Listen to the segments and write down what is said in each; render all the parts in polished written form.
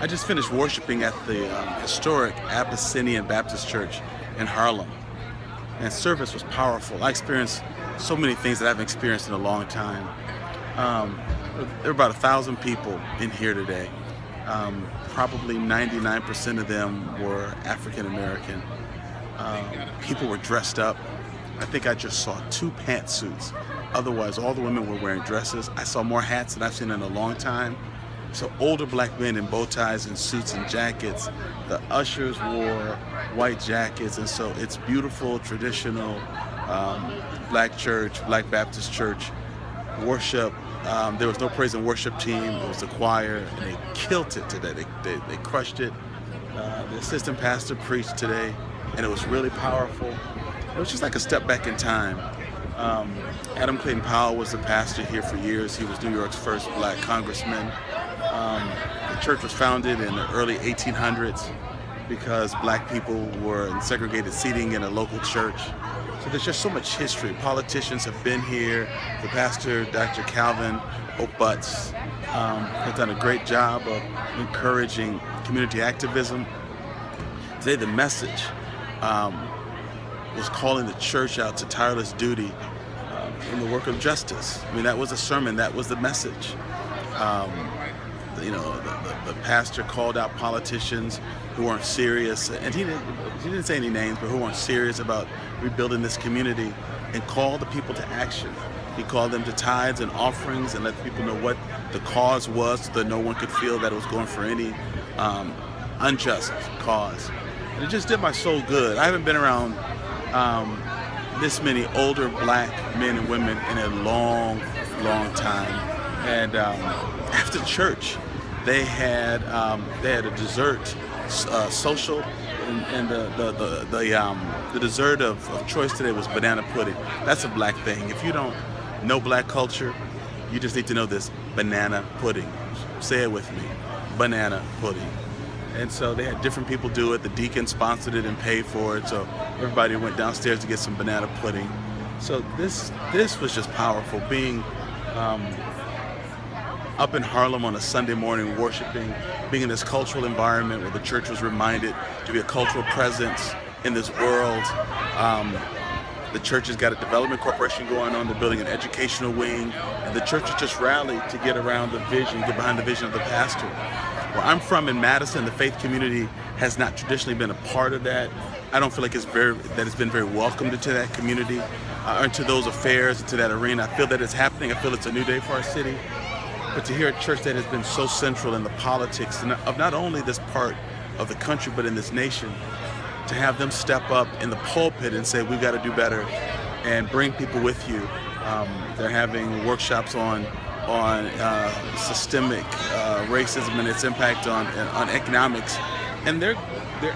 I just finished worshiping at the historic Abyssinian Baptist Church in Harlem, and service was powerful. I experienced so many things that I haven't experienced in a long time. Um, there were about 1,000 people in here today. Probably 99% of them were African American. People were dressed up. I think I just saw 2 pantsuits. Otherwise, all the women were wearing dresses. I saw more hats than I've seen in a long time. So older black men in bow ties and suits and jackets. The ushers wore white jackets, and so it's beautiful, traditional black church, black Baptist church worship. There was no praise and worship team. It was the choir, and they killed it today. They crushed it. The assistant pastor preached today, and it was really powerful. It was just like a step back in time. Adam Clayton Powell was the pastor here for years. He was New York's first black congressman. The church was founded in the early 1800s because black people were in segregated seating in a local church. So there's just so much history. Politicians have been here. The pastor, Dr. Calvin O'Butts, has done a great job of encouraging community activism. Today the message was calling the church out to tireless duty in the work of justice. I mean, that was a sermon, that was the message. The pastor called out politicians who weren't serious, and he didn't say any names, but who weren't serious about rebuilding this community, and called the people to action. He called them to tithes and offerings and let the people know what the cause was so that no one could feel that it was going for any unjust cause. And it just did my soul good. I haven't been around this many older black men and women in a long, long time. And after church, they had a dessert social, and the dessert of choice today was banana pudding. That's a black thing. If you don't know black culture, you just need to know this: banana pudding. Say it with me: banana pudding. And so they had different people do it. The deacon sponsored it and paid for it. So everybody went downstairs to get some banana pudding. So this was just powerful. Being up in Harlem on a Sunday morning worshiping, being in this cultural environment where the church was reminded to be a cultural presence in this world. The church has got a development corporation going on. They're building an educational wing. And the church has just rallied to get around the vision, get behind the vision of the pastor. Where I'm from in Madison, the faith community has not traditionally been a part of that. I don't feel like it's been very welcomed into that community, into those affairs, into that arena. I feel that it's happening. I feel it's a new day for our city. But to hear a church that has been so central in the politics of not only this part of the country, but in this nation, to have them step up in the pulpit and say, we've got to do better, and bring people with you. They're having workshops on systemic racism and its impact on economics, and they're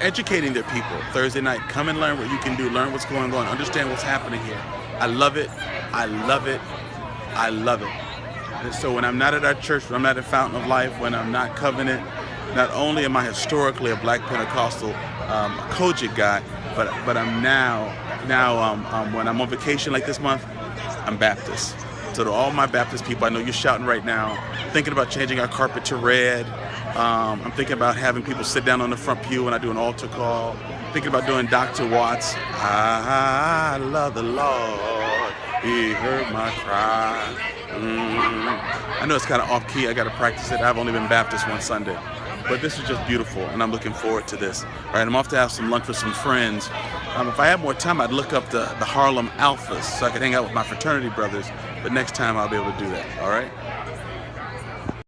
educating their people. Thursday night, come and learn what you can do, learn what's going on, understand what's happening here. I love it. I love it. I love it. And so when I'm not at our church, when I'm not at Fountain of Life, when I'm not Covenant, not only am I historically a Black Pentecostal Kojic guy, but I'm now when I'm on vacation like this month, I'm Baptist. So to all my Baptist people, I know you're shouting right now, thinking about changing our carpet to red. I'm thinking about having people sit down on the front pew when I do an altar call. Thinking about doing Dr. Watts. I love the Lord. He heard my cry. I know it's kind of off key. I got to practice it. I've only been Baptist one Sunday. But this is just beautiful, and I'm looking forward to this. All right, I'm off to have some lunch with some friends. If I had more time, I'd look up the Harlem Alphas so I could hang out with my fraternity brothers. But next time, I'll be able to do that. All right?